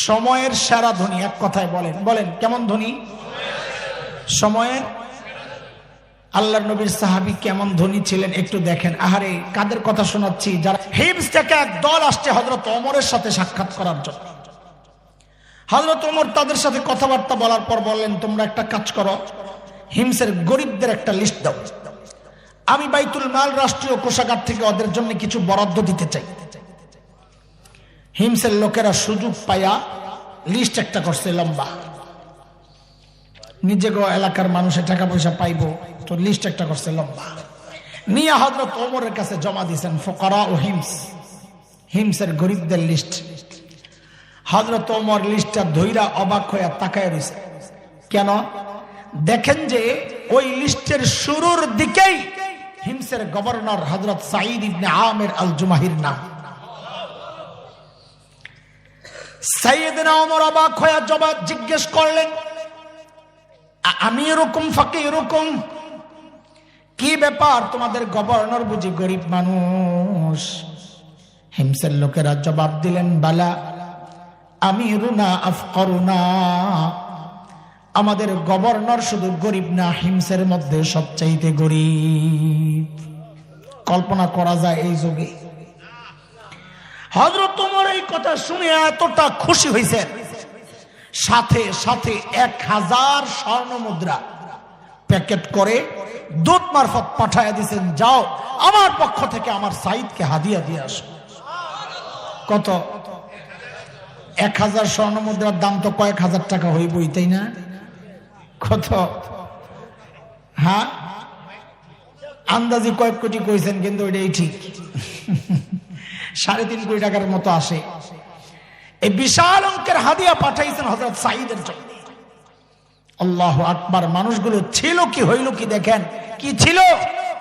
সময়ের সেরা ধনী। এক কথায় বলেন, বলেন কেমন ধনী? সময়ের। আল্লাহর নবীর সাহাবী কেমন ধনী ছিলেন একটু দেখেন। আহারে, কাদের কথা শোনাচ্ছি? যারা হিমস থেকে এক দল আসছে হযরত ওমরের সাথে সাক্ষাৎ করার জন্য। হযরত ওমর তাদের সাথে কথাবার্তা বলার পর বললেন, তোমরা একটা কাজ করো, হিমসের গরিবদের একটা লিস্ট দাও। আমি বাইতুল মাল রাষ্ট্রীয় কোষাগার থেকে ওদের জন্য কিছু বরাদ্দ দিতে চাই। হিমসের লোকেরা সুযোগ পাইয়া লিস্ট একটা করছে লম্বা। নিজে এলাকার মানুষের টাকা পয়সা পাইবো তো লিস্ট একটা করছে লম্বা, নিয়ে হযরত ওমরের কাছে জমা দিয়েছেন। ফুকারা ও হিমস, হিমসের গরিবদের লিস্ট। হযরত ওমর লিস্টটা ধইরা অবাক হয়ে তাকায় রইছে। কেন? দেখেন যে ওই লিস্টের শুরুর দিকেই হিমসের গভর্নর হযরত সাঈদ ইবনে আমির আল জুমাহির নাম। সাইয়েদনা ওমর অবাক হয়ে জবাব জিজ্ঞেস করলেন, আমি এরকম ফাঁকে এরকম কি ব্যাপার? তোমাদের গভর্নর বুঝি গরিব মানুষ? হিমসের লোকেরা জবাব দিলেন, বালা আমিরুনা আফকারুনা, আমাদের গভর্নর শুধু গরিব না, হিমসের মধ্যে সবচাইতে গরিব। কল্পনা করা যায় এই যুগে। হযরত ওমর এই কথা শুনে এতটা খুশি হয়েছেন, সাথে সাথে 1000 স্বর্ণ মুদ্রা প্যাকেট করে দূত মারফত পাঠায় দিয়েছেন, যাও আমার পক্ষ থেকে আমার সাইদকে হাদিয়া দিয়ে আসো। কত? 1000 স্বর্ণ মুদ্রার দাম তো কয়েক হাজার টাকা হইবই, তাই না? কত? হ্যাঁ, আন্দাজি কয়েক কোটি কইছেন, কিন্তু ওইটাই ঠিক। 3.5 কোটি টাকার মতো আসে। এই বিশাল অঙ্কের হাদিয়া পাঠাইছেন হযরত সাঈদের জন্য। আল্লাহু আকবার। মানুষগুলো ছিল কি হইল কি দেখেন, কি ছিল?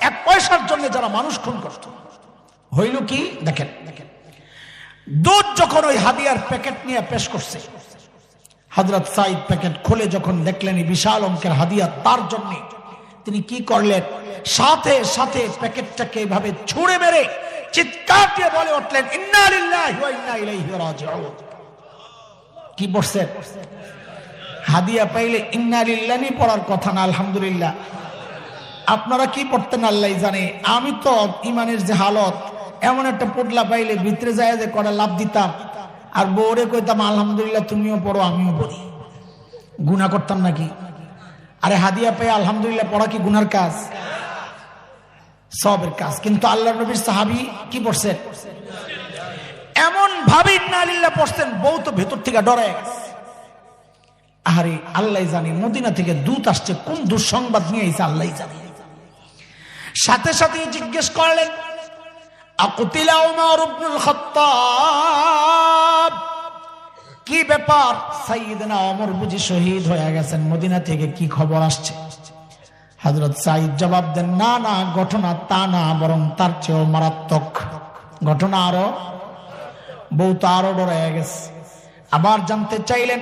1 পয়সার জন্য যারা মানুষ খুন করত, হইল কি দেখেন। দূত যখন ওই হাদিয়ার প্যাকেট নিয়ে পেশ করছে, হযরত সাঈদ প্যাকেট খুলে যখন দেখলেন এই বিশাল অঙ্কের হাদিয়া তার জন্য, তিনি কি করলেন? সাথে সাথে প্যাকেটটাকে এভাবে ছুঁড়ে মেরে চিৎকার দিয়ে বলে উঠলেন, ইন্না লিল্লাহি ওয়া ইন্না ইলাইহি রাজিউন। কি বলছেন? হাদিয়া পাইলে ইন্না লিল্লাহি পড়ার কথা না, আলহামদুলিল্লাহ। আপনারা কি পড়তেন আল্লাহ জানে। আমি তো ইমানের যে হালত, এমন একটা পোটলা পাইলে ভিতরে যায় যে করা লাভ দিতাম, আর বউরে কইতাম আলহামদুলিল্লাহ তুমিও পড়ো আমিও পড়ি। গুনাহ করতাম নাকি? আরে হাদিয়া পেয়ে আলহামদুলিল্লাহ পড়া কি গুনার কাজ? সবের কাজ। কিন্তু আল্লাহর নবীর সাহাবী কি পড়ছেন? এমন ভাবে ইন্না লিল্লাহ পড়ছেন, বউ তো ভেতর থেকে ডরে গেছে। আরে আল্লাহ জানে মদিনা থেকে দূত আসছে, কোন দুঃসংবাদ নিয়ে এসে আল্লাহ জানে। সাথে সাথে জিজ্ঞেস করলেন, আকুতিলা উমর ইবনুল খাত্তাব, কি ব্যাপার? সাইয়েদনা ওমর বুঝি শহীদ হয়ে গেছেন? মদিনা থেকে কি খবর আসছে? হযরত সাঈদ জবাব দেন, না না, ঘটনা তা না, বরং তার চেয়েও মারাত্মক ঘটনা। আরো বউ তো আরো ডরে গেছে। আবার জানতে চাইলেন,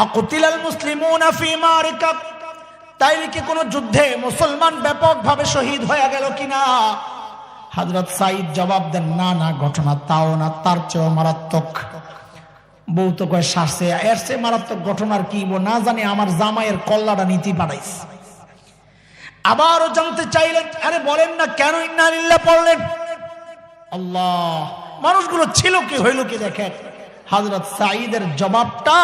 আকুতিলাল মুসলিমুনা ফি মারিকা, তাইলে কি কোন যুদ্ধে মুসলমান ব্যাপকভাবে শহীদ হয়ে গেল কিনা? হযরত সাঈদ জবাব দেন, না না, ঘটনা তাও না, তার চেয়েও মারাত্মক। বউ তো কয়, শ্বাসে এর চেয়ে মারাত্মক ঘটনার কি? না জানি আমার জামাইয়ের কল্লাটা নীতি পাঠাইছে। আবারও জানতে চাইলেন, আরে বলেন না কেন ইন্না লিল্লাহ পড়লেন? আল্লাহ, মানুষগুলো ছিল কি হইল কি দেখেন। হযরত সাঈদের জবাবটা,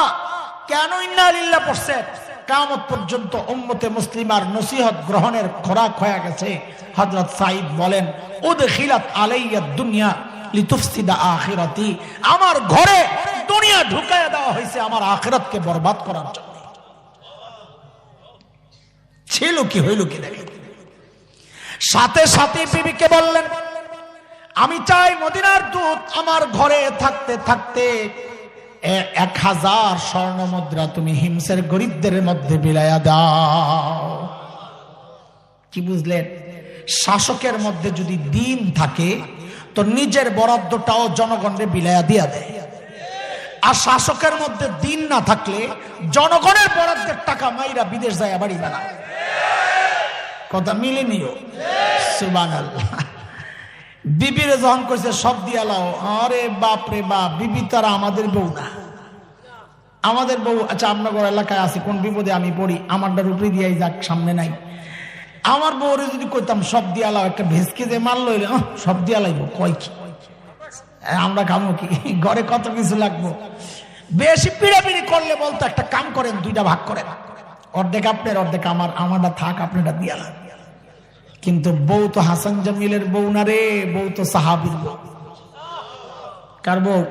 কেন ইন্না লিল্লাহ পড়ছেন? কিয়ামত পর্যন্ত উম্মতে মুসলিমার নসিহত গ্রহণের খোরাক হয়ে গেছে। হযরত সাঈদ বলেন, উদখিলাত আলাইয়া দুনিয়া লিতুফসিদা আখিরাতি, আমার ঘরে দুনিয়া ঢুকায়া দেওয়া হয়েছে আমার আখিরাতকে বরবাদ করার জন্য। ছিল কি হইল কি দেখেন। সাথে সাথে বিবিকে বললেন, আমি চাই মদিনার দূত আমার ঘরে থাকতে থাকতে 1000 স্বর্ণ মুদ্রা তুমি হিমসের গরিবদের মধ্যে বিলাইয়া দাও। কি বুঝলেন? শাসকের মধ্যে যদি দিন থাকে তো নিজের বরাদ্দটাও জনগণের বিলাইয়া দিয়া দেয়, আর শাসকের মধ্যে দিন না থাকলে জনগণের বরাদ্দের টাকা মাইরা বিদেশ যায় বাড়ি বানায়। কথা মিলে নিও। সুবহানাল্লাহ। বিবিরে যখন কইছে সব দিয়া লাও, আরে বাপ রে বাপ, বিবি তারা আমাদের বউ না। আমাদের বউ, আচ্ছা আপনার এলাকায় আছে, কোন বিপদে আমি পড়ি, আমারটা রূপে দিয়াই যাক, সামনে নাই। আমার বউরে যদি কইতাম সব দিয়া লাও, একটা ভেসকে যে মাল লইলে সব দিয়া লাইব, কয় কি আমরা খামো কি, ঘরে কত কিছু লাগবো। বেশি পিড়াপিড়ি করলে বলতো একটা কাম করেন, দুইটা ভাগ করেন, অর্ধেক আপনার অর্ধেক আমার, আমারটা থাক আপনারটা দিয়া লাগ। কিন্তু বউ তো হাসান জামিলের বউ না রে, বউ তো সাহাবীর বউ। কার বউ?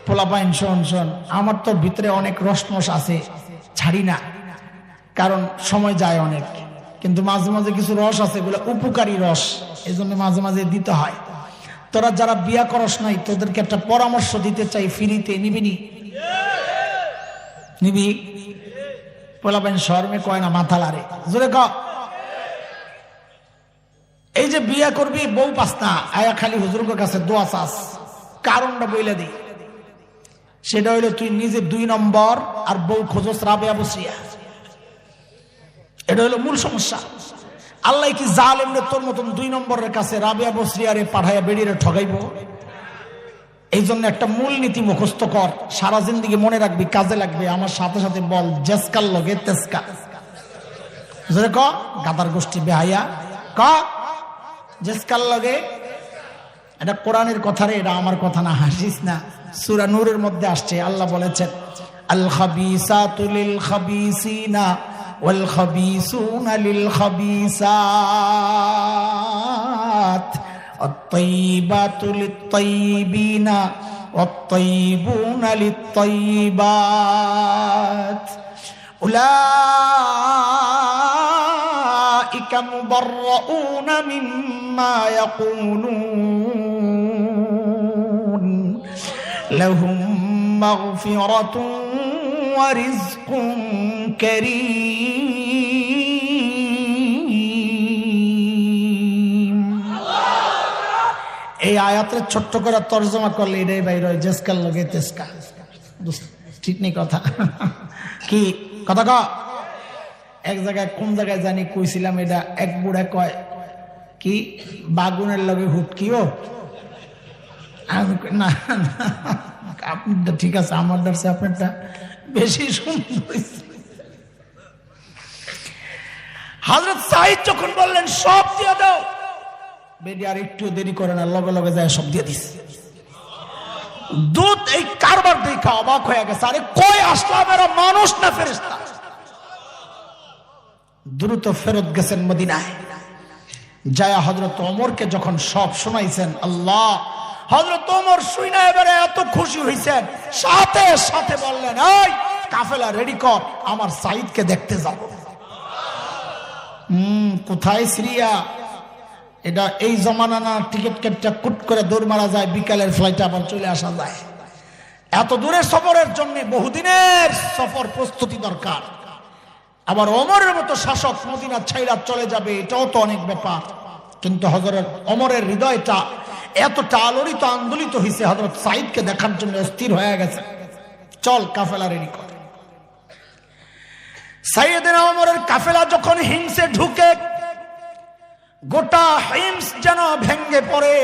পোলাপাইন শোন শোন, আমার তো ভিতরে অনেক রসমস আছে, ছাড়ি না, কারণ সময় যায় অনেক, কিন্তু মাঝে মাঝে কিছু রস আছে, এগুলো উপকারী রস, এই জন্য মাঝে মাঝে দিতে হয়। তোরা যারা বিয়া করস নাই, তোদেরকে একটা পরামর্শ দিতে চাই, ফ্রিতে নিবি? নিবি? পোলাপাইন শর্মে কয় না, মাথা লারে, জোরে ক। এই যে বিয়া করবি, বউ পাস না, আয়া খালি হুজুরের কাছে দোয়া চাস, কারণটা বইলে দিই। সেটা হইলো তুই নিজে 2 নম্বর, আর বউ খোঁজস রাবেয়া বসরিয়া। এটা হলো মূল সমস্যা। আল্লাহ কি জালেম রে তোর মতন 2 নম্বরের কাছে রাবেয়া বসরিয়ারে পাঠাইয়া বেড়িয়ে ঠগাইব? এই জন্য একটা মূল নীতি মুখস্থ কর, সারা জিন্দেগি মনে রাখবি, কাজে লাগবে। আমার সাথে সাথে বল, জেসকাল লগে তেসকা। জোরে ক, গাদার গোষ্ঠী বেহাইয়া, ক জেসকাল লগে। এটা কোরআনের কথা রে, এটা আমার কথা না, হাসিস না। সূরা নূরের মধ্যে আসছে, আল্লাহ বলেছেন আল খাবিসাতু লিল খাবিসিনা ওয়াল খাবিসুনা লিল খাবিসাত আত-তাইয়িবাতু লিত-তাইয়িবিনা ওয়াত-তাইয়িবুনা লিত-তাইয়িবাত উলাইকা মুবাররাউনা মিম্মা ইয়াকুলুন লাহুম মাগফিরাতুন ওয়া রিজকুন কারীম। এই আয়াতের ছোট্ট করে তরজমা করলে এটাই বাইর হয়, জেসকাল লগে তেসকা। ঠিক নেই কথা? কি কথা ক? এক জায়গায়, কোন জায়গায় জানি কইছিলাম, এটা এক বুড়া কয় কি, বাগুনের লগে হুটকিও। না আপনারটা ঠিক আছে, আমার দার্সে আপনারটা বেশি সুন্দর হয়েছে। হযরত সাঈদ যখন বললেন সব দিয়ে দাও, বেডি আর একটু দেরি করে না, লগে লগে যায় সব দিয়ে দিস। দুধ এই কারবার দেখা অবাক হয়ে গেছে, আরে কই আসলাম, এরা মানুষ না ফেরেশতা। দ্রুত ফেরত গেছেন মদিনায়, যায়া হযরত ওমরকে যখন সব শোনাইছেন, আল্লাহ, হযরত ওমর শুইনা এবারে এত খুশি হইছেন, সাথে সাথে বললেন, এই কাফেলা রেডি কর, আমার সাঈদকে দেখতে যাব। কোথায়? সিরিয়া। এটা এই জমানা না, টিকিট কেটে কুট করে দৌড় মারা যায়, বিকালের ফ্লাইটে আবার চলে আসা যায়। এত দূরের সফরের জন্য বহুদিনের সফর প্রস্তুতি দরকার। আবার ওমরের মতো শাসক মদিনা ছাইরা চলে যাবে, এটাও তো অনেক ব্যাপার। কিন্তু হযরত ওমরের হৃদয়টা এতটা আলোড়িত, আন্দোলিত হয়েছে, হযরত সাঈদকে দেখার জন্য অস্থির হয়ে গেছে। চল কাফেলা রেডি কর। সাইয়েদনা ওমরের কাফেলা যখন হিমসে ঢুকে, গোটা হিমস যেন ভেঙ্গে পড়ে।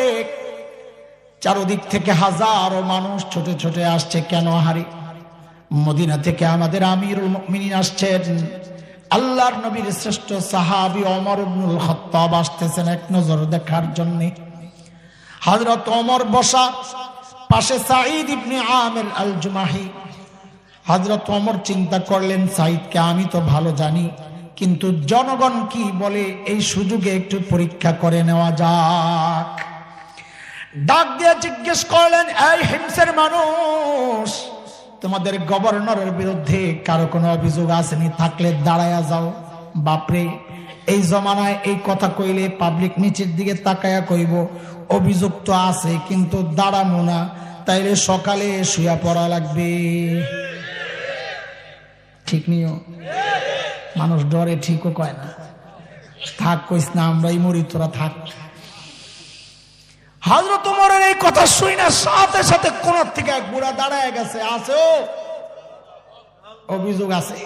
চারদিক থেকে হাজারো মানুষ ছোটে ছোটে আসছে। কেন হারি? মদিনা থেকে আমাদের আমিরুল মুমিনিন আসছেন, আল্লাহর নবীর শ্রেষ্ঠ সাহাবী ওমর ইবনুল খাত্তাব আসতেছেন এক নজর দেখার জন্য। হযরত ওমর বসা, পাশে সাঈদ ইবনে আমির আল জুমাহি। হযরত ওমর চিন্তা করলেন, সাঈদকে আমি তো ভালো জানি, কিন্তু জনগণ কি বলে, এই সুযোগে একটু পরীক্ষা করে নেওয়া যাক। ডাক দিয়ে জিজ্ঞেস করলেন, এই হিমসের মানুষ, তোমাদের গভর্নরের বিরুদ্ধে কারো কোনো অভিযোগ আসেনি? থাকলে দাঁড়ায়া যাও। বাপরে, এই জমানায় এই কথা কইলে পাবলিক নিচের দিকে তাকায়া কইব অভিযোগ তো আছে, কিন্তু দাঁড়াবো না, তাইলে সকালে শুয়া পড়া লাগবে। ঠিক নিও, মানুষ ডরে ঠিকও কয় না। থাক কইস না, আমরাই মরি, তোরা থাক। হযরত ওমরের এই কথা শুই না, সাথে সাথে কোন থেকে এক বুড়া দাঁড়ায় গেছে, আছে অভিযোগ আছে।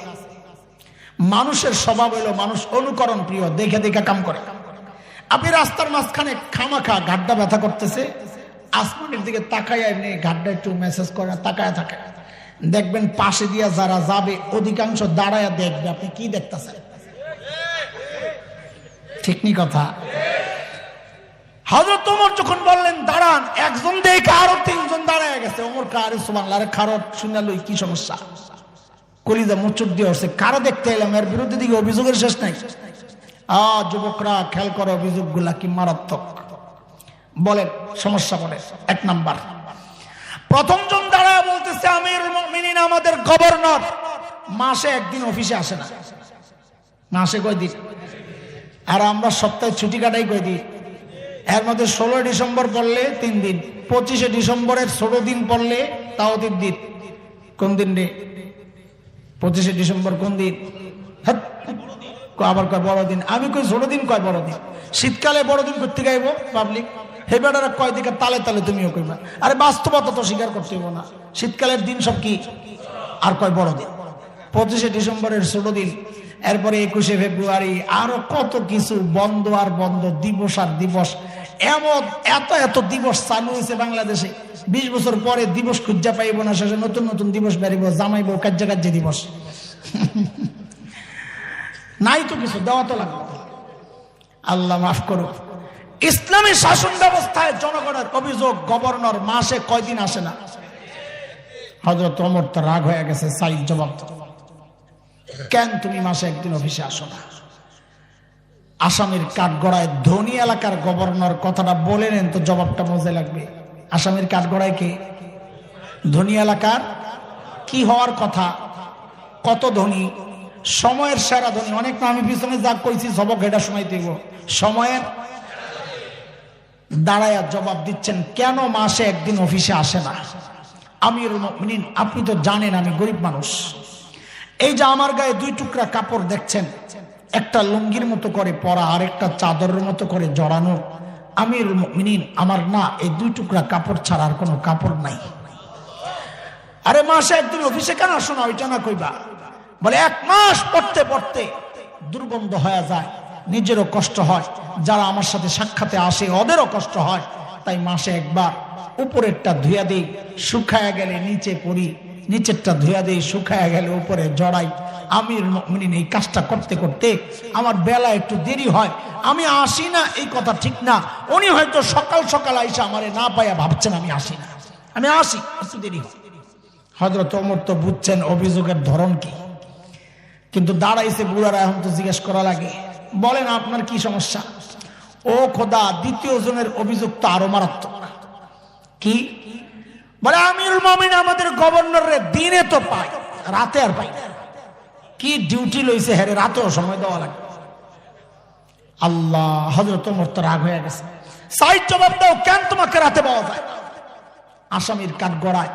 মানুষের স্বভাব হলো মানুষ অনুকরণ প্রিয়, দেখে দেখে কাম করে। আপনি রাস্তার মাঝখানে খামাখা ঘাটটা ব্যথা করতেছে, আসমানের দিকে তাকায় এমনি ঘাটটা একটু মেসেজ করে তাকায় থাকে, দেখবেন পাশে দিয়া যারা যাবে অধিকাংশ দাঁড়ায়া দেখবে আপনি কি দেখতেছেন। ঠিক নি কথা? হযরত ওমর যখন বললেন দাঁড়ান, একজন দেখে আরো তিনজন দাঁড়ায় গেছে। ওমর কারে সুবহানাল্লাহ, আরে খারত শুনে লই, কি সমস্যা? কলিজা মুচুক দিয়ে উঠছে, কারো দেখতে এলাম, এর বিরুদ্ধে দিকে অভিযোগের শেষ নাই। যুবকরা খেয়াল করো, অভিযোগগুলা কি মারাত্মক। বলেন সমস্যা। বলে এক নাম্বার, প্রথম জন দাঁড়ায় বলতেছে আমিরুল মুমিনিন আমাদের গভর্নর মাসে একদিন অফিসে আসে না। মাসে কয়দিন? আর আমরা সপ্তাহে ছুটি কাটাই কয়দিন? এর মধ্যে 16 ডিসেম্বর পড়লে 3 দিন, 25 ডিসেম্বরের 16 দিন পড়লে তাও 3 দিন। কোন দিন রে? 25 ডিসেম্বর কোন দিন? আবার কয় বড়দিন। আমি কই 16 দিন, কয় বড়দিন। শীতকালে বড়দিন করতে গাইব পাবলিক, হে বেটারা কয় দিকে তালে তালে তুমিও কইবা। আরে বাস্তবতা তো স্বীকার করতে হইব না, শীতকালের দিন সব কি, আর কয় বড়দিন। 25 ডিসেম্বরের 16 দিন, এরপরে 21 ফেব্রুয়ারি, আরো কত কিছু বন্ধ আর বন্ধ, দিবস আর দিবস। এমন এত এত দিবস চালু হয়েছে বাংলাদেশে, 20 বছর পরে দিবস খুঁজা পাইব না, শেষে নতুন নতুন দিবস বেরিব, জামাইব কাজ্যা কাজ্যা দিবস। নাই তো কিছু, দেওয়া তো লাগবে। আল্লাহ মাফ করো। ইসলামী শাসন ব্যবস্থায় জনগণের অভিযোগ, গভর্নর মাসে কয়দিন আসে না। হযরত ওমর তো রাগ হয়ে গেছে। সাইদ জবাব, কেন তুমি মাসে একদিন অফিসে আসো না? আসামির কাঠগড়ায় ধনী এলাকার গভর্নর, কথাটা বলে নেন তো জবাবটা মজা লাগবে। আসামির কাঠগড়ায় কে? ধনী এলাকার। কি হওয়ার কথা? কত ধনী? সময়ের সেরা ধনী। অনেক না, আমি পিছনে যা কইছি সবক এটা শোনাইতে হইব। সময়ের দাঁড়ায়া জবাব দিচ্ছেন, কেন মাসে একদিন অফিসে আসে না? আমিরুল মুমিনিন, আপনি তো জানেন আমি গরিব মানুষ। এই যে আমার গায়ে 2 টুকরা কাপড় দেখছেন, একটা লুঙ্গির মতো করে পরা আর একটা চাদরের মতো করে জড়ানো। আমিরুল মুমিনিন, আমার না এই 2 টুকরা কাপড় ছাড়া আর কোনো কাপড় নাই। আরে মাসে একদিন অফিসে কেন আসো না, ওইটা না কইবা? বলে 1 মাস পড়তে পড়তে দুর্গন্ধ হয়ে যায়, নিজেরও কষ্ট হয়, যারা আমার সাথে সাক্ষাতে আসে ওদেরও কষ্ট হয়, তাই মাসে একবার উপরেরটা ধুইয়া দেই, শুকায়া গেলে নিচে পড়ি, নিচেরটা ধুইয়া দেই, শুকায়া গেলে উপরে জড়াই। আমিরুল মুমিনিন, এই কাজটা করতে করতে আমার বেলা একটু দেরি হয়। আমি আসি না এই কথা ঠিক না, উনি হয়তো সকাল সকাল আইসা আমারে না পাইয়া ভাবছেন আমি আসি না, আমি আসি, একটু দেরি হয়। হযরত ওমর তো বুঝছেন অভিযোগের ধরন কি, কিন্তু দাঁড়াইছে বুড়ারা, এখন তো জিজ্ঞেস করা লাগে, বলেন আপনার কি সমস্যা? ও খোদা, দ্বিতীয় জনের অভিযোগ তো আরো মারাত্মক। কি বলে? আমিরুল মুমিনিন আমাদের গভর্নরে দিনে তো পাই, রাতে আর পাই না। কি ডিউটি লইছে হেরে, রাতেও সময় দেওয়া লাগে। আল্লাহ, হযরত ওমর তো রাগ হয়ে গেছে। সাইদ জবাব দাও, কেন তোমাকে রাতে পাওয়া যায়? আসামির কাঠগড়ায়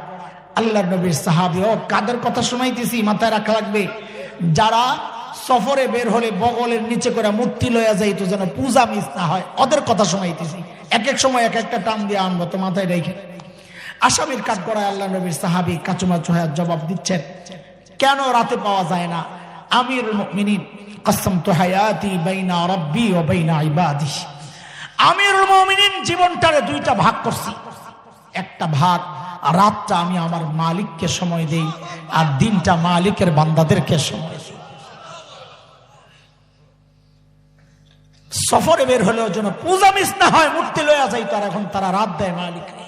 আল্লাহর নবীর সাহাবী। ও কাদের কথা শোনাইতেছি, মাথায় রাখা লাগবে। যারা সফরে বের হলে বগলের নিচে করে মূর্তি লইয়া যাইত যেন পূজা মিস না হয়, ওদের কথা শোনাইতেছি। এক এক সময় এক একটা টান দিয়ে আনবো, তো মাথায় রেখে। আসামির কাঠগড়ায় আল্লাহ নবীর সাহাবী কাচুমাচু হয়ে জবাব দিচ্ছেন, কেন রাতে পাওয়া যায় না? আমিরুল মুমিনিন, কসমতু হায়াতি বাইনা রাব্বি ওয়া বাইনা ইবাদি। আমিরুল মুমিনিন জীবনটারে 2টা ভাগ করছি। একটা ভাগ রাতটা আমি আমার মালিককে সময় দেই, আর দিনটা মালিকের বান্দাদেরকে সময় দেই। সফরে বের হলেও যেন পূজা মিস না হয়, মূর্তি লইয়া যাই, তার এখন তারা রাত দেয় মালিককে।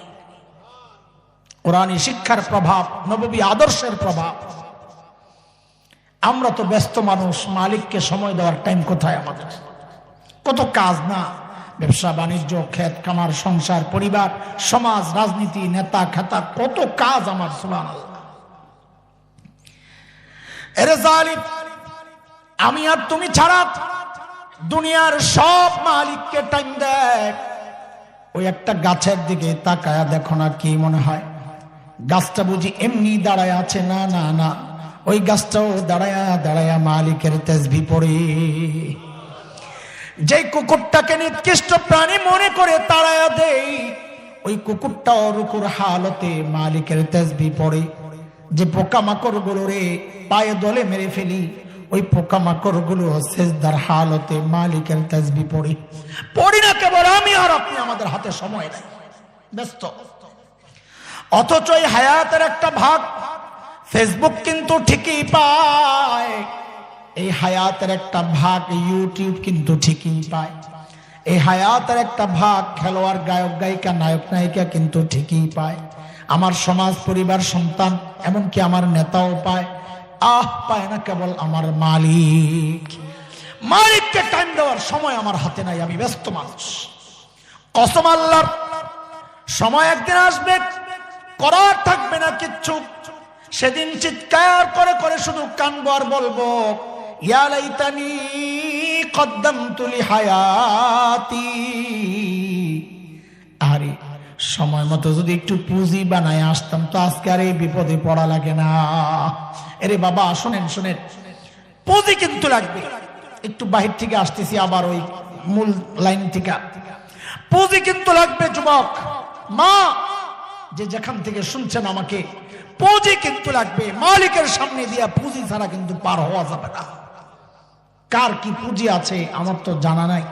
কোরআনী শিক্ষার প্রভাব, নববী আদর্শের প্রভাব। আমরা তো ব্যস্ত মানুষ, মালিককে সময় দেওয়ার টাইম কোথায় আমাদের? কত কাজ না, ব্যবসা বাণিজ্য, ক্ষেত কামার, সংসার, পরিবার, সমাজ, রাজনীতি, নেতা খেতা, কত কাজ আমার। সুবহানাল্লাহ। এরে জালিম, আমি আর তুমি ছাড়া দুনিয়ার সব মালিককে টাইম দেয়। ওই একটা গাছের দিকে তাকায়া দেখো না, কি মনে হয় গাছটা বুঝি এমনি দাঁড়ায় আছে? না না না, ওই গাছটাও দাঁড়ায়া দাঁড়ায়া মালিকের তাসবিহ পড়ে। যে কুকুরটাকে নিকৃষ্ট প্রাণী মনে করে তাড়ায়া দেই, ওই কুকুরটাও রুকুর হালতে মালিকের তাসবিহ পড়ে। যে পোকামাকড় গুলো রে পায়ে দলে মেরে ফেলি, ওই পোকামাকড় গুলো সেজদার হালতে মালিকের তাসবিহ পড়ে। পড়ি না কেবল আমি আর আপনি, আমাদের হাতে সময় নাই, ব্যস্ত। অথচ এই হায়াতের একটা ভাগ ফেসবুক কিন্তু ঠিকই পায়, এই হায়াতের একটা ভাগ ইউটিউব কিন্তু ঠিকই পায়, এই হায়াতের একটা ভাগ খেলোয়াড় গায়ক গায়িকা নায়ক নায়িকা কিন্তু ঠিকই পায়, আমার সমাজ পরিবার সন্তান এমনকি আমার নেতাও পায়। পায় না কেবল আমার মালিক। মালিককে টাইম দেওয়ার সময় আমার হাতে নাই, আমি ব্যস্ত মানুষ। কসম আল্লাহর, সময় একদিন আসবে করার থাকবে না কিচ্ছু, সেদিন চিৎকার করে করে শুধু কানবো আর বলবো ইয়া লাইতানি কদ্দামতু লিহায়াতি। আরে সময় মতো যদি একটু পুঁজি বানায় আসতাম তো আজকে আর এই বিপদে পড়া লাগে না। এরে বাবা শোনেন শোনেন, পুঁজি কিন্তু লাগবে। একটু বাহির থেকে আসতেছি আবার ওই মূল লাইন থেকে, পুঁজি কিন্তু লাগবে। যুবক মা যে যেখান থেকে শুনছেন আমাকে, পুঁজি কিন্তু লাগবে। মালিকের সামনে দিয়া পুঁজি ছাড়া কিন্তু পার হওয়া যাবে না। কার কি পুঁজি আছে আমার তো জানা নাই,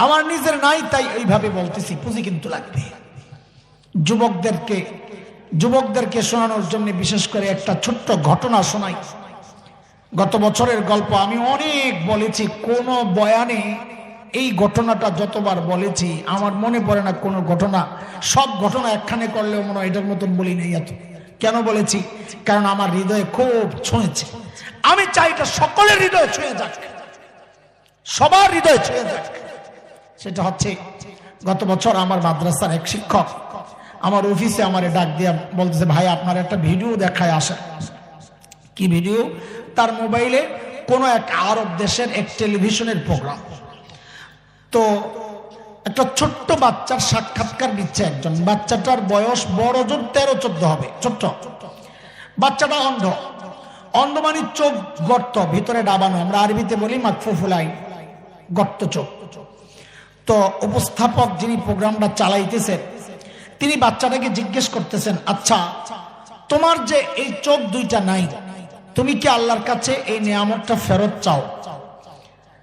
আমার নিজের নাই, তাই এইভাবে বলতেছি, পুঁজি কিন্তু লাগবে। যুবকদেরকে শোনানোর জন্য বিশেষ করে একটা ছোট্ট ঘটনা শোনাই। গত বছরের গল্প আমি অনেক বলেছি, কোন বয়ানে এই ঘটনাটা যতবার বলেছি আমার মনে পড়ে না কোন ঘটনা। সব ঘটনা একখানে করলেও মনে হয় এটার মতন বলি নাই এত। কেন বলেছি? কারণ আমার হৃদয়ে খুব ছুঁয়েছে। আমি চাই এটা সকলের হৃদয়ে ছুঁয়ে যাক, সবার হৃদয়ে ছুঁয়ে যাক। সেটা হচ্ছে, গত বছর আমার মাদ্রাসার এক শিক্ষক আমার অফিসে আমারে ডাক দিয়া বলতেছে, ভাই আপনার একটা ভিডিও দেখায় আসে। কি ভিডিও? তার মোবাইলে কোনো এক আরব দেশের এক টেলিভিশনের প্রোগ্রাম। তো একটা ছোট্ট বাচ্চার সাক্ষাৎকার দিচ্ছে একজন। বাচ্চাটার বয়স বড় জোর 13-14 হবে, ছোট্ট বাচ্চাটা। অন্ধ মানে চোখ গর্ত, ভিতরে ডাবানো, আমরা আরবিতে বলি মাকফুফুলাই, গর্ত চোখ। তো উপস্থাপক যিনি প্রোগ্রামটা চালাইতেছেন তিনি বাচ্চাটাকে জিজ্ঞেস করতেছেন, আচ্ছা তোমার যে এই চোখ দুইটা নাই, তুমি কি আল্লাহর কাছে এই নিয়ামতটা ফেরত চাও?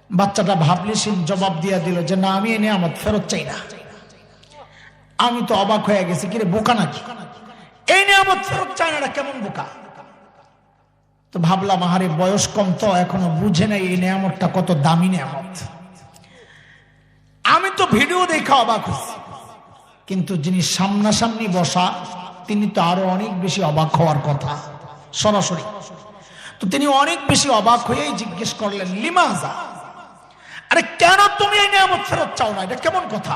বাচ্চাটা ভাবলিশীন জবাব দিয়া দিল যে না, আমি এই নিয়ামত ফেরত চাই না। আমি তো অবাক হয়ে গেছি, কিরে বোকা নাকি, এই নিয়ামত ফেরত চাই না, কেমন বোকা। তো ভাবলাম আহারে বয়স কম তো এখনো বুঝে নাই এই নিয়ামতটা কত দামি নিয়ামত। আমি তো ভিডিও দেখে অবাক হয়েছি, কিন্তু যিনি সামনাসামনি বসা তিনি তো আরো অনেক বেশি অবাক হওয়ার কথা সরাসরি। তো তিনি অনেক বেশি অবাক হয়েই জিজ্ঞেস করলেন, লিমাজা, আরে কেন তুমি এই নিয়ামত ফেরত চাও না, এটা কেমন কথা?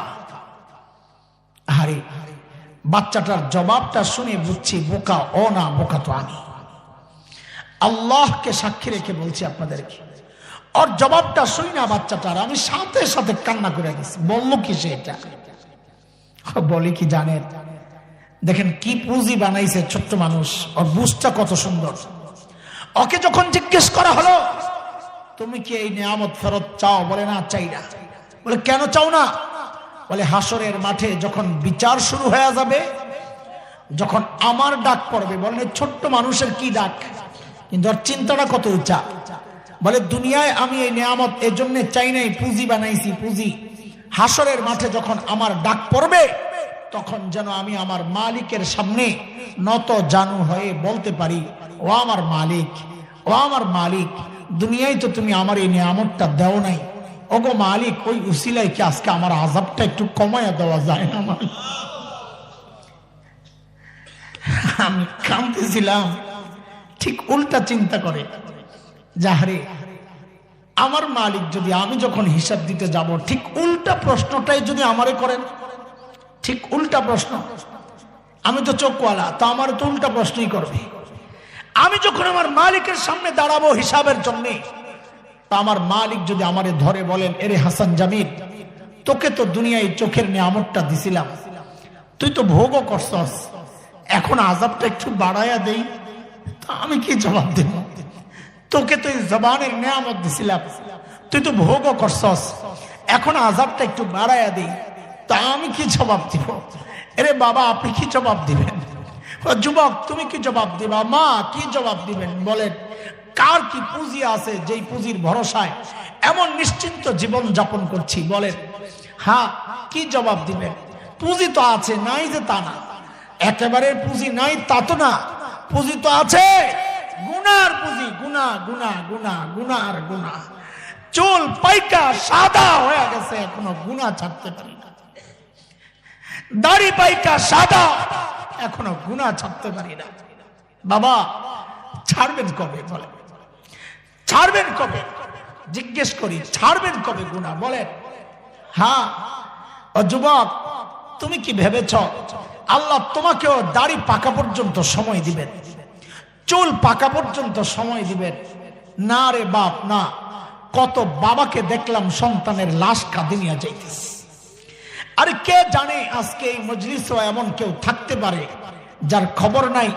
আরে বাচ্চাটার জবাবটা শুনে বুঝছি বোকা ও না, বোকা তো আমি। আল্লাহকে সাক্ষী রেখে বলছি আপনাদেরকে, ওর জবাবটা শুই না বাচ্চাটার আমি সাথে সাথে কান্না করে গেছি। বললো কি সে? এটা বলি কি জানেন? দেখেন কি পুঁজি বানাইছে ছোট্ট মানুষ, ওর বুঝটা কত সুন্দর। ওকে যখন জিজ্ঞেস করা হলো তুমি কি এই নিয়ামত ফেরত চাও, বলে না চাই না। বলে কেন চাও না? বলে হাসরের মাঠে যখন বিচার শুরু হয়ে যাবে, যখন আমার ডাক পড়বে। বলে ছোট্ট মানুষের কি ডাক, কিন্তু ওর চিন্তাটা কত উঁচা। বলে দুনিয়ায় আমি এই নিয়ামত এজন্য চাই নাই, পুঁজি বানাইছি, পুঁজি। হাসরের মাঠে যখন আমার ডাক পড়বে তখন যেন আমি আমার মালিকের সামনে নত জানু হয়ে বলতে পারি, ও আমার মালিক, ও আমার মালিক, দুনিয়ায় তো তুমি আমার এই নিয়ামতটা দেও নাই, ওগো মালিক, ওই উসিলায় কি আজকে আমার আযাবটা একটু কমায়া দেওয়া যায় না? আমি কাঁদতেছিলাম। ঠিক উল্টা চিন্তা করে, যাহারে আমার মালিক যদি আমি যখন হিসাব দিতে যাব ঠিক উল্টা প্রশ্নটাই যদি আমারে করেন, ঠিক উল্টা প্রশ্ন। আমি তো চোখওয়ালা, তো আমার তো উল্টা প্রশ্নই করবে। আমি যখন আমার মালিকের সামনে দাঁড়াবো হিসাবের জন্য, তা আমার মালিক যদি আমারে ধরে বলেন, এরে হাসান জামিল, তোকে তো দুনিয়ায় চোখের নিয়ামতটা দিছিলাম, তুই তো ভোগও করছস, এখন আযাবটা একটু বাড়ায়া দেই, তা আমি কি জবাব দেব? তোকে তো জবানের নিয়ামত দিছিলাম, তুই তো ভোগও করছস, এখন আযাবটা একটু বাড়ায়া দেই, তা আমি কি জবাব দিব? এরে বাবা আপনি কি জবাব দিবেন? যুবক তুমি কি জবাব দিবা? মা কি জবাব দিবেন? বলেন কার কি পুঁজি আছে যেই পুঁজির ভরসায় এমন নিশ্চিন্ত জীবন যাপন করছি? বলেন হ্যাঁ, কি জবাব দিবেন? পুঁজি তো আছে, নাই যে তা না, একেবারে পুঁজি নাই তা তো না, পুঁজি তো আছে, গুনার পুঁজি, গুনা গুনা গুনা গুনার গুনা। চুল পাইকা সাদা হয়ে গেছে, এখনো গুনাহ ছাড়তে পারি না। দাড়ি পাইকা সাদা, এখনো গুনাহ ছাড়তে পারি না। বাবা ছাড়বেন কবে বলেন? ছাড়বেন কবে? জিজ্ঞেস করি, ছাড়বেন কবে গুনাহ বলেন? হ্যাঁ ও যুবক, তুমি কি ভেবেছ আল্লাহ তোমাকেও দাড়ি পাকা পর্যন্ত সময় দিবেন, চুল পাকা পর্যন্ত সময় দিবেন? না রে বাপ না। কত বাবাকে দেখলাম সন্তানের লাশ কাঁদে নিয়ে যাইতেছে। আরে কে জানে আজকে এই মজলিসে এমন কেউ থাকতে পারে যার খবর নাই,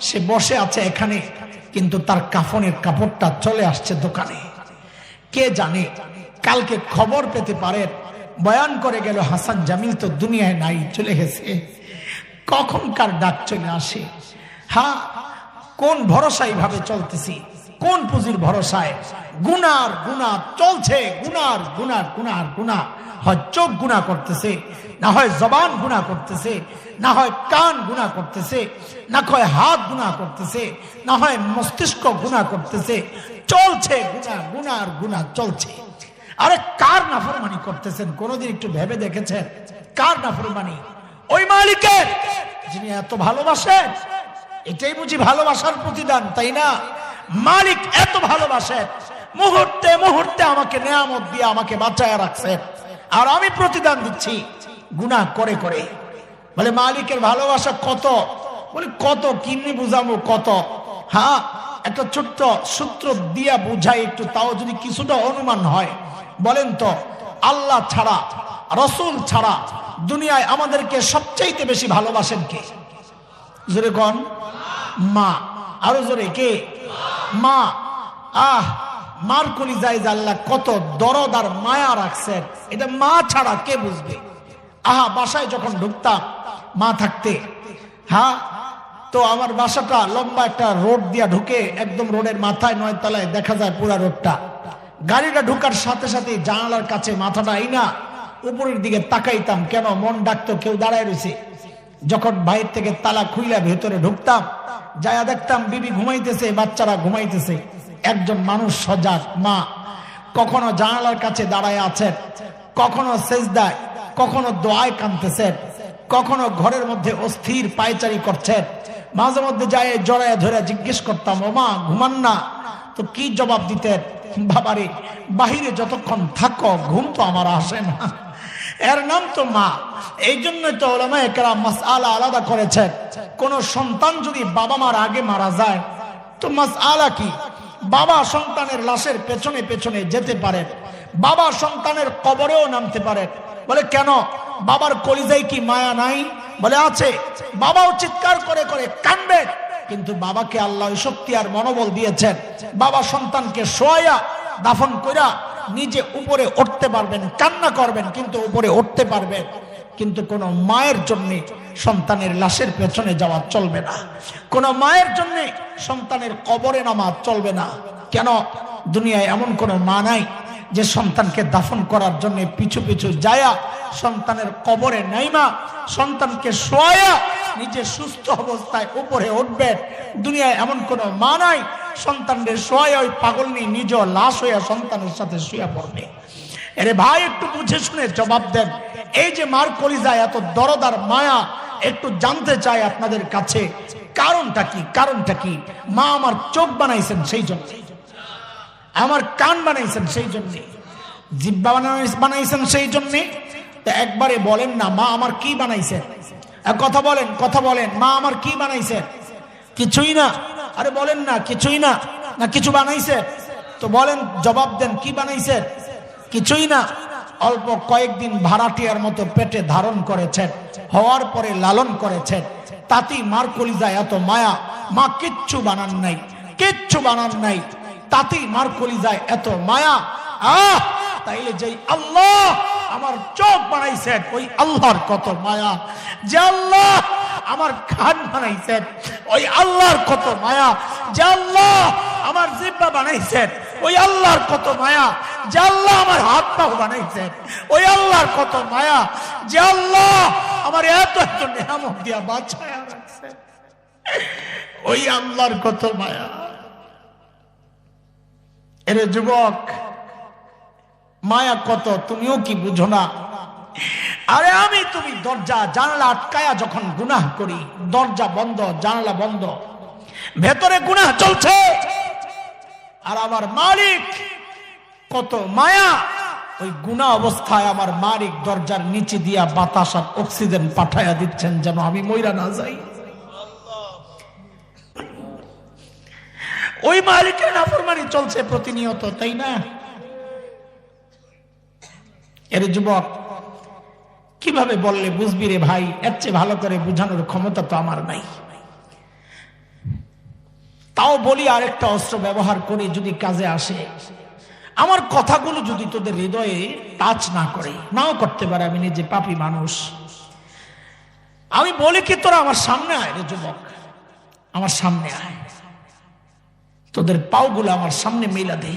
সে বসে আছে এখানে কিন্তু তার কাফনের কাপড়টা চলে আসছে দোকানে। কে জানে কালকে খবর পেতে পারেন বয়ান করে গেল হাসান জামিল তো দুনিয়ায় নাই, চলে গেছে। কখন কার ডাক চলে আসে। হ্যাঁ, কোন ভরসায় ভাবে চলতেছি, কোন পুঁজির ভরসায়? গুনার গুনাহ চলছে, গুনার গুনার গুনার গুনাহ। হয় চোখ গুনাহ করতেছে, না হয় জবান গুনাহ করতেছে, না হয় কান গুনাহ করতেছে, না হয় হাত গুনাহ করতেছে, না হয় মস্তিষ্ক গুনাহ করতেছে। চলছে গুনাহ, গুনার গুনাহ চলছে। আরে কার নাফরমানি করতেছেন? কোনদিন একটু ভেবে দেখেছেন কার নাফরমানি? ওই মালিকের যিনি এত ভালোবাসেন। এটাই বুঝি ভালোবাসার প্রতিদান, তাই না? মালিক এত ভালোবাসেন, মুহূর্তে মুহূর্তে আমাকে নেয়ামত দিয়ে আমাকে বাঁচায় রাখছেন, আর আমি প্রতিদান দিচ্ছি গুনাহ করে করে। বলে মালিকের ভালোবাসা কত? বলে কত, কিমনি বুঝাবো কত? হ্যাঁ, একটা ছোট্ট সূত্র দিয়া বুঝাই একটু, তাও যদি কিছুটা অনুমান হয়। বলেন তো, আল্লাহ ছাড়া, রসুল ছাড়া দুনিয়ায় আমাদেরকে সবচাইতে বেশি ভালোবাসেন কে? জোরে কোন? মা। আরো জোরে কে? মা। মার কলিজায় আল্লাহ কত দরদ আর মায়া রাখছেন, এটা মা ছাড়া কে বুঝবে? বাসায় যখন ঢুকতাম মা থাকতে, হ্যাঁ, তো আমার বাসাটা লম্বা একটা রোড দিয়া ঢুকে, একদম রোডের মাথায় 9 তলায় দেখা যায় পুরা রোডটা। গাড়িটা ঢুকার সাথে সাথে জানালার কাছে মাথাটা আইনা উপরের দিকে তাকাইতাম, কেন মন ডাকতো কেউ দাঁড়ায় রয়েছে। যখন বাইর থেকে তালা খুইলা ভেতরে ঢুকতাম, যায়া দেখতাম বিবি ঘুমাইতেছে, বাচ্চারা ঘুমাইতেছে, একজন মানুষ সজাগ মা কখনো জানালার কাছে দাঁড়ায় আছেন, কখনো সেজদায়, কখনো দোয়ায় কাঁদতেছেন, কখনো ঘরের মধ্যে অস্থির পায়চারি করছেন। মাঝে মধ্যে যায় জড়ায় ধরে জিজ্ঞেস করতাম, ও মা ঘুমান না? তো কি জবাব দিতেন? বাবারে, বাহিরে যতক্ষণ থাকো ঘুম তো আমার আসে না। এর নাম তো মা। এই জন্যই তো উলামায়ে কেরাম মাসআলা আলাদা করেছেন। কোন সন্তান যদি বাবা মার আগে মারা যায় তো মাসআলা কি? বাবা সন্তানের লাশের পেছনে পেছনে যেতে পারেন, বাবা সন্তানের কবরেও নামতে পারেন। বলে কেন? বাবার কলিজায় কি মায়া নাই? বলে আছে। বাবাও চিৎকার করে করে কাঁদবে, কিন্তু বাবাকে আল্লাহ শক্তি আর মনোবল দিয়েছেন, বাবা সন্তানকে শোয়া দাফন কইরা নিজে উপরে উঠতে পারবেন, কান্না করবেন কিন্তু উপরে উঠতে পারবেন। কিন্তু কোন মায়ের জন্য সন্তানের লাশের পেছনে যাওয়া চলবে না, কোন মায়ের জন্য সন্তানের কবরে নামা চলবে না। কেন? দুনিয়ায় এমন কোন মা নাই যে সন্তানকে দাফন করার জন্য পিছু পিছু যায়া সন্তানের কবরে নাইমা সন্তানকে শোয়া নিজে সুস্থ অবস্থায় উপরে উঠবে। দুনিয়ায় এমন কোন মা নাই সন্তানদের শোয়া ওই পাগল নিয়ে নিজ লাশ হইয়া সন্তানের সাথে শুয়ে পড়বে। আরে ভাই, একটু বুঝে শুনে জবাব দেন। এই যে মার কলিজায় এত দরদ আর মায়া, একটু জানতে চাই আপনাদের কাছে কারণটা কি? কারণটা কি? মা আমার চোখ বানাইছেন সেই জন্য, আমার কান বানাইছেন সেই জন্য, জিহ্বা বানাইছেন সেই জন্য। তা একবারে বলেন না মা আমার কি বানাইছেন? কথা বলেন, কথা বলেন, মা আমার কি বানাইছেন? কিছুই না। আরে বলেন না কিছুই না, না কিছু বানাইছেন? তো বলেন, জবাব দেন, কি বানাইছেন? কিছুই না। অল্প কয়েকদিন ভাড়াটিয়ার মতো পেটে ধারণ করেছেন, হওয়ার পরে লালন করেছেন, তাতেই মার কলিজায় এত মায়া। মা কিচ্ছু বানান নাই, কিচ্ছু বানান নাই, তাতেই মার কলিজায় এত মায়া। তাইলে যেই আল্লাহ আমার চোখ বানাইছেন ওই আল্লাহর কত মায়া, যে আল্লাহ আমার কান বানাইছেন ওই আল্লাহর কত মায়া, যে আল্লাহ আমার জিহ্বা বানাইছেন ওই আল্লাহর কত মায়া, যে আল্লাহ আমার হাত পা বানাইছেন ওই আল্লাহর কত মায়া, যে আল্লাহ আমার এত এত নিয়ামত দিয়া বাঁচায়া রাখছেন ওই আল্লাহর কত মায়া। এরে যুবক, মায়া কত তুমিও কি বুঝো না? আরে আমি তুমি দরজা জানালা আটকায়া যখন গুনাহ করি, দরজা বন্ধ জানালা বন্ধ, ভেতরে গুনাহ চলছে, আর আমার মালিক কত মায়া, ওই গুনাহ অবস্থায় আমার মালিক দরজার নিচে দিয়া বাতাস আর অক্সিজেন পাঠাইয়া দিচ্ছেন যেন আমি মইরা না যাই। ওই মালিকের নাফরমানি চলছে প্রতিনিয়ত, তাই না? এর যুবক, কিভাবে বললে বুঝবি রে ভাই? এর চেয়ে ভালো করে বুঝানোর ক্ষমতা তো আমার নাই। তাও বলি, আরেকটা অস্ত্র ব্যবহার করে যদি কাজে আসে, আমার কথাগুলো যদি তোদের হৃদয়ে টাচ না করে, নাও করতে পারে, আমি নিজে পাপী মানুষ, আমি বলি কি তোরা আমার সামনে আয় রে যুবক, আমার সামনে আয়, তোদের পাওগুলো আমার সামনে মেলা দে,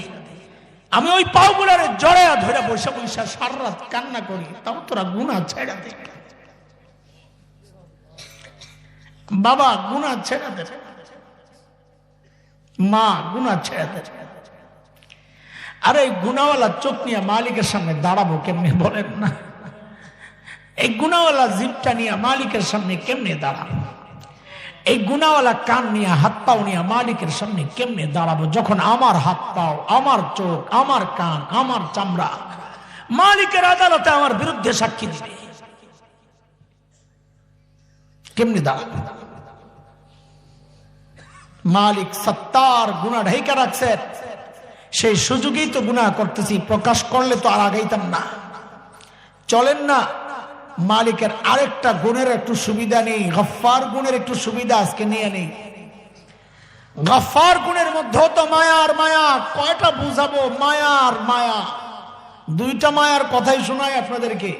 আমি ওই পাওগুলার জড়ায়া ধরে বসে বসে সারা রাত কান্না করি, তাও তোরা গুনাহ ছেড়ে দে বাবা, গুনাহ ছেড়ে দে মা, গুনাহ ছেড়ে দে। আরে এই গুনাহওয়ালা চোখ নিয়ে মালিকের সামনে দাঁড়াবো কেমনে বলেন না? এই গুনাহওয়ালা জিভটা নিয়ে মালিকের সামনে কেমনে দাঁড়াবো? এই গুনাহওয়ালা কান নিয়ে হাত পাও নিয়ে মালিকের সামনে কেমনে দাঁড়াবো, যখন আমার হাত পাও, আমার চোখ, আমার কান, আমার চামড়া মালিকের আদালতে আমার বিরুদ্ধে সাক্ষী দিবে? কেমনে দাঁড়াবো? মালিক সত্তার, গুনাহ ঢাইকা রাখছেন, সেই সুযোগেই তো গুনাহ করতেছি, প্রকাশ করলে তো আর আগাইতাম না। চলেন না, মালিকের আরেকটা গুণের একটু সুবিধা নেই, গফফার গুণের একটু সুবিধা আজকে নিয়ে নেই। গফফার গুণের মধ্যেও তো মায়ার মায়া, কয়টা বুঝাবো? মায়ার মায়া, দুইটা মায়ার কথাই শোনাই আপনাদেরকে।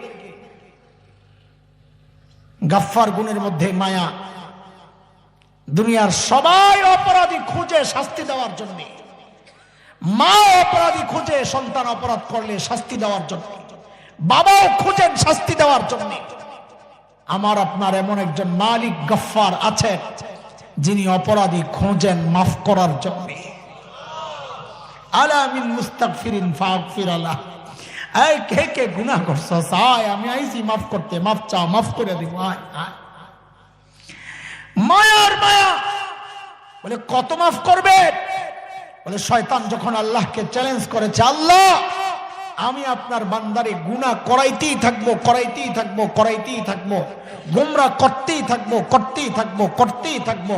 গফফার গুণের মধ্যে মায়া, দুনিয়ার সবাই অপরাধী খুঁজে শাস্তি দেওয়ার জন্য, মা অপরাধী খুঁজে সন্তান অপরাধ করলে শাস্তি দেওয়ার জন্য, বাবাও খুঁজেন শাস্তি দেওয়ার জন্য। আমার আপনার এমন একজন মালিক গফফার আছেন, যিনি অপরাধী খোঁজেন মাফ করার জন্য। আলা মিন মুস্তাগফিরিন ফাগফির আলাহ। এই কে কে গুনাহ করছস, আয়, আমি আইছি মাফ করতে, মাফ চা, মাফ করে দিব, আয় আয়। মায়ার মায়া, বলে কত মাফ করবে? বলে শয়তান যখন আল্লাহকে চ্যালেঞ্জ করেছে, আল্লাহ আমি আপনার বান্দারে গুনাহ করাইতেই থাকবো, করাইতেই থাকবো, করাইতেই থাকবো, গুমরাহ করতেই থাকবো, করতেই থাকবো, করতেই থাকবো,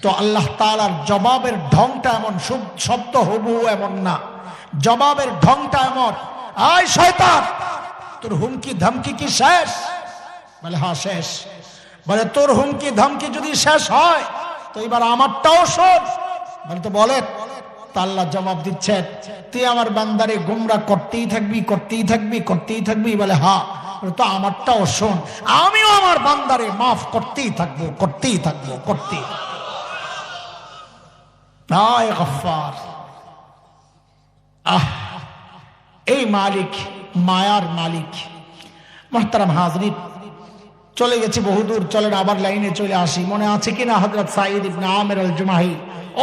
তো আল্লাহ তাআলার জবাবের ঢংটা এমন, শব্দ হুবহু এমন না, জবাবের ঢংটা এমন, আয় শয়তান, তোর হুমকি ধমকি কি শেষ? বলে হ্যাঁ শেষ। বলে তোর হুমকি ধমকি যদি শেষ হয় তো এবার আমারটাও শোন। বলে তো বলেন। আল্লাহ জবাব দিচ্ছেন, তুই আমার বান্দারে গুমরাহ করতেই থাকবি, করতেই থাকবি, করতেই থাকবি। বলে হ্যাঁ, তো আমারটাও শোন, আমিও আমার বান্দারে মাফ করতেই থাকবো, করতেই থাকবো, করতেই। আয় গফফার, আহ, এই মালিক, মায়ার মালিক। মুহতারাম হাজরিন, চলে গেছি বহুদূর, চলেন আবার লাইনে চলে আসি। মনে আছে কিনা হযরত সাঈদ ইবনে আমির আল জুমাহি,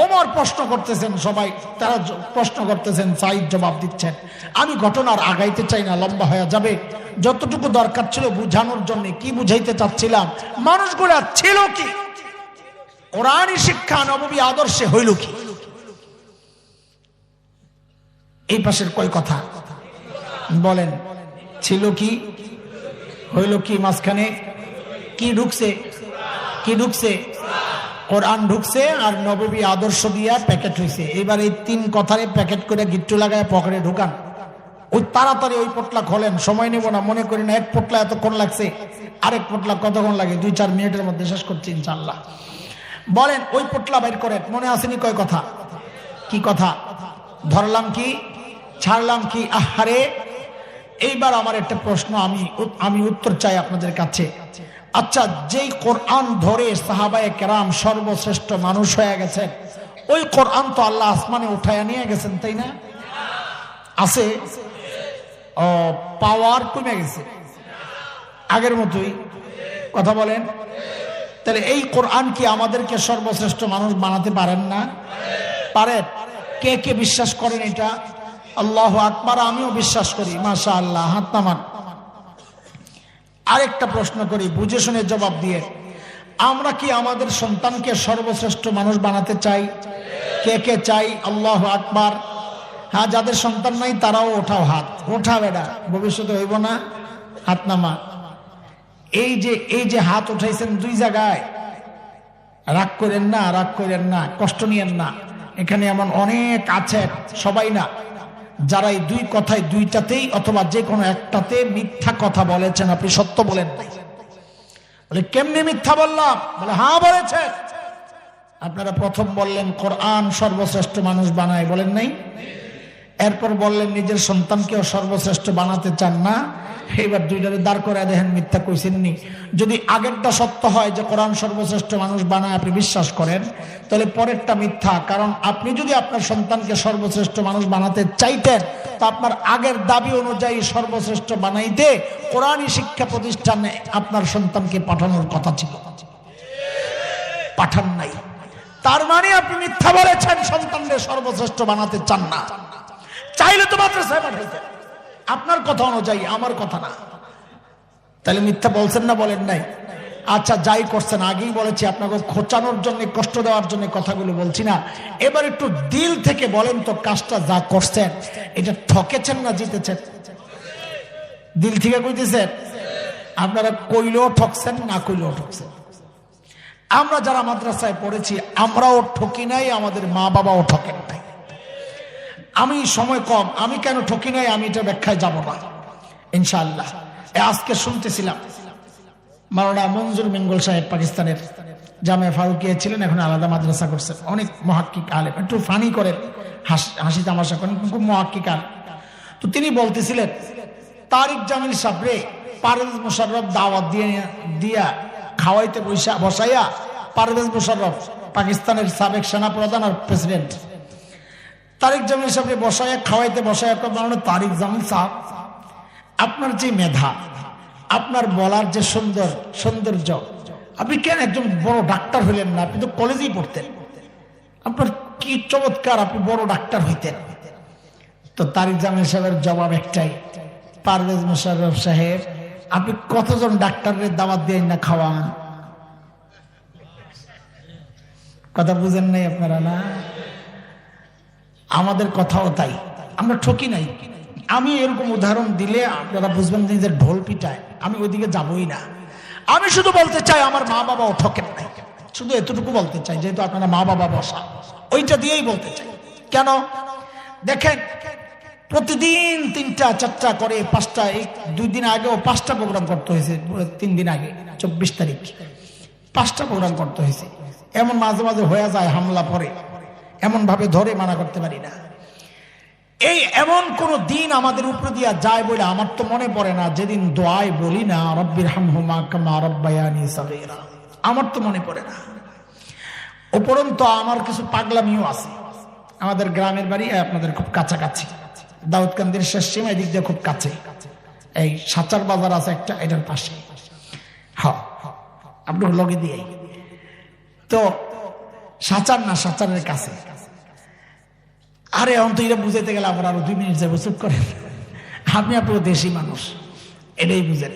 ওমর প্রশ্ন করতেছেন, সবাই তারা প্রশ্ন করতেছেন, সাঈদ জবাব দিচ্ছেন। আমি ঘটনার আগাইতে চাই না, লম্বা হয়ে যাবে। যতটুকু দরকার ছিল বুঝানোর জন্য, কি বুঝাইতে চাচ্ছিলাম, মানুষগুলা ছিল কি, কোরআনী শিক্ষা নববী আদর্শে হইল কি? এই পাশের কয় কথা বলেন, ছিল কি, হইল কি? মাঝখানে কি ঢুকছে? কি ঢুকছে? কোরআন ঢুকছে আর নববী আদর্শ দিয়া প্যাকেট হয়েছে। এবার এই তিন কথারে প্যাকেট করে গিট্টু লাগায় পকেটে ঢুকান। ওই তাড়াতাড়ি ওই পোটলা খোলেন, সময় নেব না, মনে করি না এক পোটলা এতক্ষণ লাগছে, আরেক পোটলা কতক্ষণ লাগে, 2-4 মিনিটের মধ্যে শেষ করছি ইনশাআল্লাহ। বলেন ওই পোটলা বাইর করেন। মনে আসেনি কয় কথা? কি কথা? ধরলাম কি, ছাড়লাম কি? আহারে, এইবার আমার একটা প্রশ্ন, আমি উত্তর চাই আপনাদের কাছে। আচ্ছা, যেই কোরআন ধরে সাহাবায়ে কেরাম সর্বশ্রেষ্ঠ মানুষ হয়ে গেছেন, ওই কোরআন তো আল্লাহ আসমানে উঠায় নিয়ে গেছেন, তাই না? আছে? ও, পাওয়ার কমে গেছে? আগের মতোই? কথা বলেন। তাহলে এই কোরআন কি আমাদেরকে সর্বশ্রেষ্ঠ মানুষ বানাতে পারেন না? পারেন। কে কে বিশ্বাস করেন এটা? আল্লাহু আকবার। আমিও বিশ্বাস করি, মাশাআল্লাহ, হাত নামান। আরেকটা প্রশ্ন করি, বুঝে শুনে জবাব দিয়ে। আমরা কি আমাদের সন্তানকে সর্বশ্রেষ্ঠ মানুষ বানাতে চাই? কে কে চাই? আল্লাহু আকবার। হ্যাঁ, যাদের সন্তান নাই তারাও ওঠাও হাত। ওঠা বেটা, ভবিষ্যতে হইব না, হাত নামা। এই যে হাত উঠাইছেন দুই জায়গায়, রাগ করেন না, রাগ করেন না, কষ্ট নিয়েন না। এখানে এমন অনেক আছে, সবাই না, যারা এই দুই কথায় দুইটাতেই অথবা যে কোনো একটাতে মিথ্যা কথা বলেছেন, আপনি সত্য বলেন নাই। বলে কেমনে মিথ্যা বললাম? বলে হ্যাঁ বলেছে। আপনারা প্রথম বললেন কোরআন সর্বশ্রেষ্ঠ মানুষ বানায়, বলেন নাই? এরপর বললেন নিজের সন্তানকেও সর্বশ্রেষ্ঠ বানাতে চান না। এইবার দুইটারে দাঁড় করে দেখেন মিথ্যা কইছেননি। যদি আগেরটা সত্য হয় যে কোরআন সর্বশ্রেষ্ঠ মানুষ বানায়, আপনি বিশ্বাস করেন, তাহলে পরেরটা মিথ্যা। কারণ আপনি যদি আপনার সন্তানকে সর্বশ্রেষ্ঠ মানুষ বানাতে চাইতেন, তো আপনার আগের দাবি অনুযায়ী সর্বশ্রেষ্ঠ বানাইতে কোরআনী শিক্ষা প্রতিষ্ঠানে আপনার সন্তানকে পাঠানোর কথা ছিল, পাঠান নাই। তার মানে আপনি মিথ্যা বলেছেন, সন্তানদের সর্বশ্রেষ্ঠ বানাতে চান না। চাইলে তো মাদ্রাসায় পাঠাইতেন, আপনার কথা অনুযায়ী, আমার কথা না। তাহলে মিথ্যা বলছেন না, বলেন নাই? আচ্ছা, যাই করছেন, আগেই বলেছি আপনাকে খোঁচানোর জন্য, কষ্ট দেওয়ার জন্য কথাগুলো বলছি না। এবার একটু দিল থেকে বলেন তো, কাজটা যা করছেন এটা ঠকেছেন না জিতেছেন? দিল থেকে কইতেছেন? আপনারা কইলেও ঠকছেন, না কইলেও ঠকছেন। আমরা যারা মাদ্রাসায় পড়েছি আমরাও ঠকি নাই, আমাদের মা বাবাও ঠকেন নাই। আমি সময় কম, আমি কেন ঠকি নাই আমি এটা ব্যাখ্যায় যাব না ইনশাআল্লাহ। আজকে শুনতেছিলাম মাওলানা মঞ্জুর মিঙ্গল সাহেব পাকিস্তানের জামিয়া ফারুকিয়া ছিলেন, এখন আলাদা মাদ্রাসা করছেন, অনেক মুহাক্কিক আলেম, একটু ফানি করেন, হাসি তামাশা করেন, খুব মুহাক্কিক আলেম। তো তিনি বলতেছিলেন তারিক জামিল সাহেবরে পারভেজ মুশাররফ দাওয়াত দিয়া খাওয়াইতে বসাইয়া, পারভেজ মুশাররফ পাকিস্তানের সাবেক সেনা প্রধান আর প্রেসিডেন্ট, তারিক জামিল সাহেবকে বসাইয়া খাওয়াইতে বসাইয়া মানে তারিক জামিল সাহেব, আপনার যে মেধা, আপনার বলার যে সৌন্দর্য, আপনি কেন একজন বড় ডাক্তার হইলেন না? আপনি তো কলেজেই পড়তেন, আপনার কি চমৎকার, আপনি বড় ডাক্তার হইতেন। তো তারিক জামিল সাহেবের জবাব একটাই, পারভেজ মুশাররফ সাহেব আপনি কতজন ডাক্তারের দাওয়াত দিয়ে না খাওয়ান? কথা বুঝেন নাই আপনারা? না, আমাদের কথাও তাই, আমরা ঠকি নাই। আমি এরকম উদাহরণ দিলে আপনারা বুঝবেন নিজের ঢোল পিটায়, আমি ওইদিকে যাবই না। আমি শুধু বলতে চাই আমার মা বাবাও ঠকেন নাই, শুধু এতটুকু বলতে চাই, যেহেতু আপনারা মা বাবা বসা, ওইটা দিয়েই বলতে চাই। কেন দেখেন, প্রতিদিন 3টা 4টা করে 5টা, এই 2 দিন আগেও 5টা প্রোগ্রাম করতে হয়েছে, 3 দিন আগে 24 তারিখ 5টা প্রোগ্রাম করতে হয়েছে। এমন মাঝে মাঝে হয়ে যায় হামলা পরে, এমন ভাবে ধরে মানা করতে পারি না। এই এমন কোন দিন আমাদের উপরে দিয়া যায় বলে আমার তো মনে পড়ে না যেদিন দোয়ায় বলি না রব্বির হামহুমা কামা রাব্বায়ানি সাগীরা, আমার তো মনে পড়ে না। উপরন্তু আমার কিছু পাগলামিও আছে। আমাদের গ্রামের বাড়ি আপনাদের খুব কাছাকাছি, দাউদকান্দির শেষ সীমা, এদিক দিয়ে খুব কাছে, এই সাচার বাজার আছে একটা, এটার পাশে। হ্যাঁ, আপনার লগে দিয়ে তো সাচার না, সাচারের কাছে। আরে অন্ত এটা বুঝাইতে গেলে আমরা আরো 2 মিনিট যাবো, চুপ করেন। আপনি আপনার দেশি মানুষ, এটাই বুঝেন,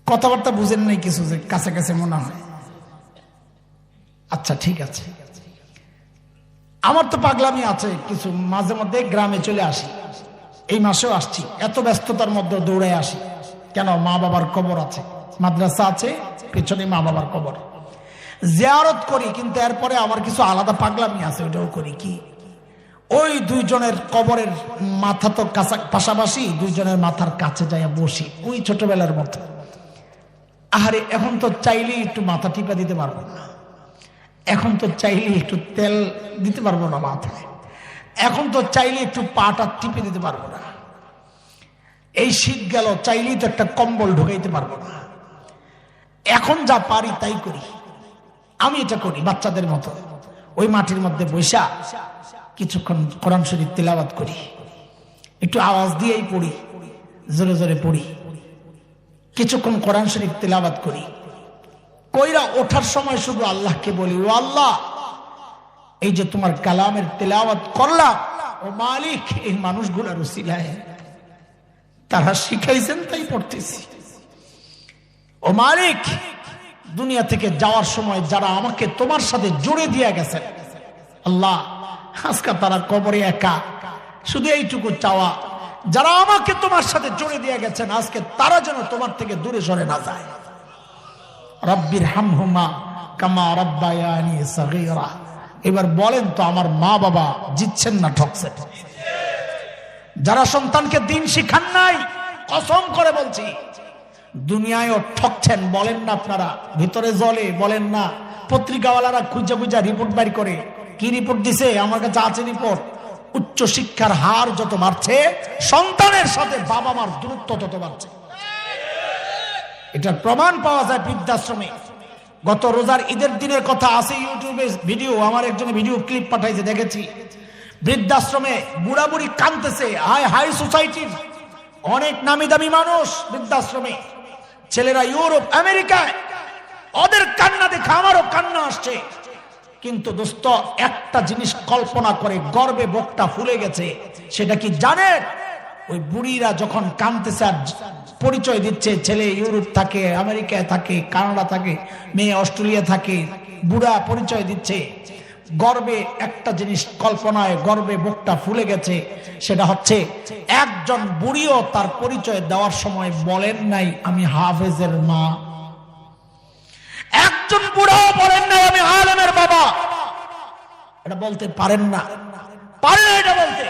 কথাবার্তা বুঝেন নাই কিছু, যে কাছে কাছে মনে হয়। আচ্ছা ঠিক আছে, আমার তো পাগলামি আছে কিছু, মাঝে মধ্যে গ্রামে চলে আসি, এই মাসেও আসছি, এত ব্যস্ততার মধ্যে দৌড়ে আসি। কেন? মা বাবার কবর আছে, মাদ্রাসা আছে পেছনে, মা বাবার কবর জিয়ারত করি, কিন্তু এরপরে আমার কিছু আলাদা পাগলামি আছে, ওইটাও করি। কি? ওই 2 জনের কবরের মাথা তো পাশাপাশি, 2 জনের মাথার কাছে যাইয়া বসি, ওই ছোটবেলার মতো। আরে এখন তো চাইলেই একটু মাথা টিপা দিতে পারবো না, এখন তো চাইলে একটু তেল দিতে পারবো না মাথায়, এখন তো চাইলে একটু পাটা টিপে দিতে পারবো না। এই শীত গেল, চাইলেই তো একটা কম্বল ঢুকাইতে পারবো না। এখন যা পারি তাই করি, আমি এটা করি বাচ্চাদের মতো। ওই মাটির মধ্যে বৈশা কিছুক্ষণ কোরআন শরীফ তিলাওয়াত করি, একটু আওয়াজ দিয়েই পড়ি, জোরে জোরে পড়ি, কিছুক্ষণ কোরআন শরীফ তিলাওয়াত করি, কইরা ওঠার সময় শুধু আল্লাহকে বলি, ও আল্লাহ, এই যে তোমার কালামের তেলাওয়াত করলাম, ও মালিক, এই মানুষগুলোর উসিলায় তারা শিখাইছেন তাই পড়তেছি। ও মালিক, দুনিয়া থেকে যাওয়ার সময় যারা আমাকে তোমার সাথে জুড়ে দিয়ে গেছেন, আল্লাহ আজকে তারা কবরে একা, শুধু এইটুকু চাওয়া, যারা আমাকে তোমার সাথে জুড়ে দিয়ে গেছেন আজকে তারা যেন তোমার থেকে দূরে সরে না যায়। রব্বির হামহুমা কামা রাব্বায়ানি সাগীরা। এবার বলেন তো, আমার মা বাবা জিতছেন না ঠকছেন? যারা সন্তানকে দিন শিখান নাই, কসম করে বলছি দুনিয়ায়ও ঠকছেন। বলেন না আপনারা, ভিতরে জলে বলেন না। পত্রিকাওয়ালারা খুঁজে খুঁজে রিপোর্ট বাড়ি করে, কি রিপোর্ট দিছে? আমার কাছে আছে রিপোর্ট। উচ্চ শিক্ষার হার যত বাড়ছে, সন্তানের সাথে বাবা মার দূরত্ব তত বাড়ছে। এটার প্রমাণ পাওয়া যায় বৃদ্ধাশ্রমে। গত রোজার ঈদের দিনের কথা আছে, ইউটিউবে ভিডিও, আমার একজন ভিডিও ক্লিপ পাঠাইছে, দেখেছি। বৃদ্ধাশ্রমে বুড়া বুড়ি কাঁদতেছে। হাই সোসাইটির অনেক নামি দামি মানুষ বৃদ্ধাশ্রমে, ছেলেরা ইউরোপ আমেরিকায়, ওদের কান্না দেখে আমারও কান্না আসছে। কিন্তু দোস্ত, একটা জিনিস কল্পনা করে গর্বে বুকটা ফুলে গেছে। সেটা কি জানেন? ওই বুড়িরা যখন কাঁদতেছে আর পরিচয় দিচ্ছে, ছেলে ইউরোপ থাকে, আমেরিকায় থাকে, কানাডা থাকে, মেয়ে অস্ট্রেলিয়া থাকে, বুড়া পরিচয় দিচ্ছে, গর্বে একটা জিনিস কল্পনায় গর্বে বুকটা ফুলে গেছে। সেটা হচ্ছে, একজন বুড়িও তার পরিচয় দেওয়ার সময় বলেন নাই আমি হাফেজের মা। একজন বুড়াও বলেন নাই আমি আলেমের বাবা। এটা বলতে পারেন না, পারেন এটা বলতে।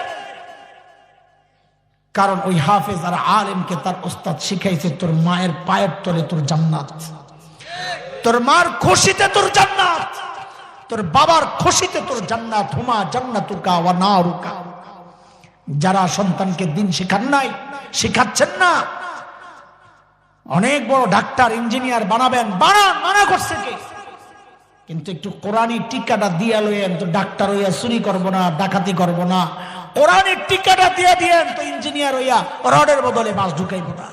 কারণ ওই হাফেজ আর আলেমকে তার ওস্তাদ শিখাইছে, তোর মায়ের পায়ের তলে তোর জান্নাত, তোর মার খুশিতে তোর জান্নাত, তোর বাবার খুশিতে তোর জান্নাত, হুমা জান্নাতুকা ওয়া নারুকা। যারা সন্তানকে দিন শিখান নাই, শিখাচ্ছেন না, অনেক বড় ডাক্তার ইঞ্জিনিয়ার বানাবেন, বানান, মানা করছে কে? কিন্তু একটু কোরআনী টিকাটা দিয়ে লইয়েন তো ডাক্তার হইয়া চুরি করবো না, ডাকাতি করবো না। কোরআনের টিকাটা দিয়ে দিয়েন তো ইঞ্জিনিয়ার হইয়া রডের বদলে মাছ ঢুকাইব না।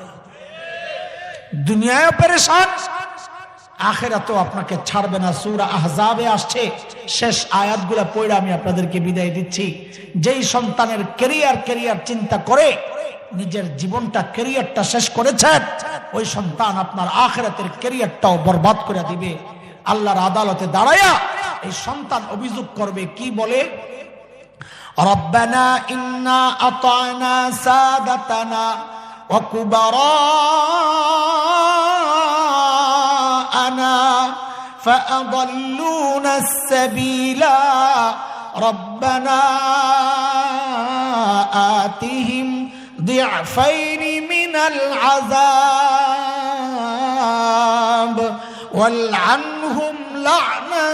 দুনিয়ায় পেরেশান, আখিরাতেও আপনাকে ছাড়বে না। সূরা আহজাবে আসছে, শেষ আয়াতগুলো পড়ে আমি আপনাদেরকে বিদায় দিচ্ছি। যেই সন্তানের ক্যারিয়ার চিন্তা করে নিজের জীবনটা, ক্যারিয়ারটা শেষ করেছেন, ওই সন্তান আপনার আখিরাতের ক্যারিয়ারটাও বরবাদ করে দিবে। আল্লাহর আদালতে দাঁড়ায়া এই সন্তান অভিযোগ করবে, কি বলে? রব্বানা ইন্না আতানা সাদাতানা ওয়া কুবারানা ফাআদাল্লুনা আস-সাবিলা রব্বানা আতিহিম ضعفين من العذاب والعنهم لعنا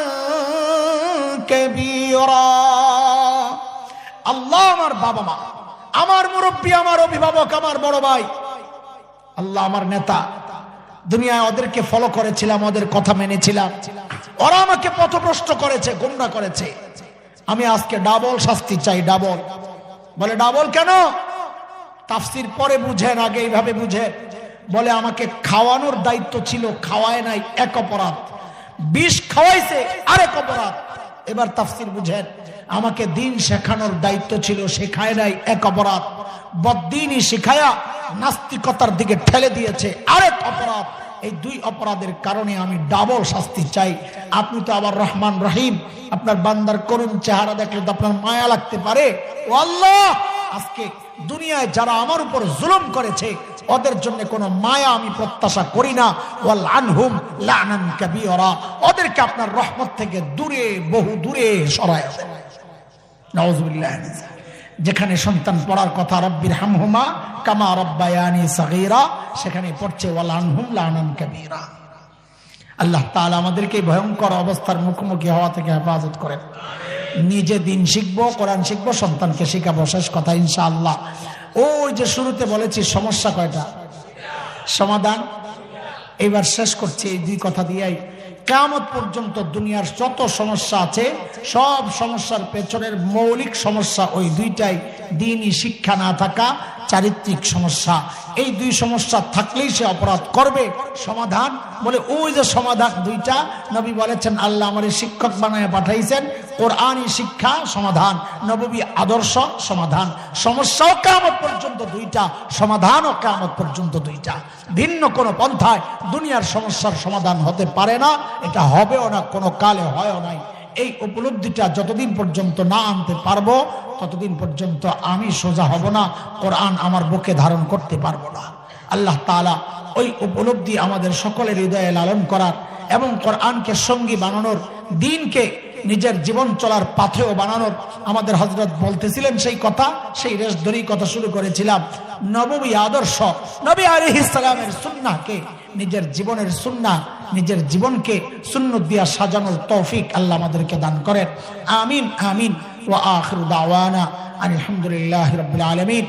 كبيرا। আল্লাহ আমার বাবা মা, আমার মুরব্বী, আমার অভিভাবক, আমার বড় ভাই, আল্লাহ আমার নেতা, দুনিয়ায় ওদেরকে ফলো করেছিলাম, ওদের কথা মেনেছিলাম, ওরা আমাকে পথভ্রষ্ট করেছে, গোমরাহ করেছে। আমি আজকে ডাবল শাস্তি চাই। ডাবল বলে, ডাবল কেন? তাফসীর পরে বুঝেন, আগে এইভাবে বুঝেন। বলে আমাকে খাওয়ানোর দায়িত্ব ছিল, খাওয়ায় নাই, এক অপরাধ। বিষ খাওয়াইছে, আরেক অপরাধ। এবার তাফসীর বুঝেন, আমাকে দিন শেখানোর দায়িত্ব ছিল, শেখায় নাই, এক অপরাধ। বদ্দিনই শিখায়া নাস্তিকতার দিকে ঠেলে দিয়েছে, আরেক অপরাধ। এই দুই অপরাধের কারণে আমি ডাবল শাস্তি চাই। আপনি তো আবার রহমান রহিম, আপনার বান্দার করুণ চেহারা দেখলে তো আপনার মায়া লাগতে পারে। ও আল্লাহ, আজকে দুনিয়ায় যারা আমার উপর জুলুম করেছে ওদের জন্য কোনো মায়া আমি প্রত্যাশা করি না। ওয়াল আনহুম লানান কাবীরা, ওদেরকে আপনার রহমত থেকে দূরে, বহু দূরে সরায় দেন। নাউযুবিল্লাহ। যেখানে সন্তান পড়ার কথা রব্বির হামহুমা কামা রাব্বায়ানি সাগীরা, সেখানে পড়ছে ওয়াল আনহুম লানান কাবীরা। আল্লাহ তাআলা আমাদেরকে ভয়ঙ্কর অবস্থার মুখোমুখি হওয়া থেকে হেফাজত করেন। নিজে দিন শিখবো, কোরআন শিখবো, সন্তানকে শিখাবো। শেষ কথা ইনশাআল্লাহ। ওই যে শুরুতে বলেছি সমস্যা কয়টা, সমাধান। এবার শেষ করছি এই দুই কথা দিয়েই। কিয়ামত পর্যন্ত দুনিয়ার যত সমস্যা আছে, সব সমস্যার পেছনের মৌলিক সমস্যা ওই দুইটাই। দ্বীনি শিক্ষা না থাকা, চারিত্রিক সমস্যা। এই দুই সমস্যা থাকলেই সে অপরাধ করবে। সমাধান বলে ওই যে সমাধান দুইটা, নবী বলেছেন আল্লাহ আমারে শিক্ষক বানায় পাঠাইছেন, কোরআনী শিক্ষা সমাধান, নববী আদর্শ সমাধান। সমস্যাও কিয়ামত পর্যন্ত দুইটা, সমাধানও কিয়ামত পর্যন্ত দুইটা। ভিন্ন কোনো পন্থায় দুনিয়ার সমস্যার সমাধান হতে পারে না, এটা হবেও না, কোনো কালে হয়ও নাই। এই উপলব্ধিটা যতদিন পর্যন্ত না আনতে পারবো ততদিন পর্যন্ত আমি সোজা হব না, কোরআন আমার বুকে ধারণ করতে পারবো না। আল্লাহ তাআলা ওই উপলব্ধি আমাদের সকলের হৃদয়ে লালন করার এবং কোরআনকে সঙ্গী বানানোর, দ্বীনকে নিজের জীবন চলার পাথেও বানানোর। আমাদের হযরত বলতেছিলেন সেই কথা, সেই রেশ ধরেই কথা শুরু করেছিলাম। নববী আদর্শ, নবী আলাইহিস সালামের সুন্নাহকে নিজের জীবনের সুন্নাহ, নিজের জীবনকে সুন্নত দিয়া সাজানোর তৌফিক আল্লাহ আমাদেরকে দান করেন। আমিন আমিন। ওয়া আখিরু দাওয়ানা আলহামদুলিল্লাহি রাব্বিল আলামিন।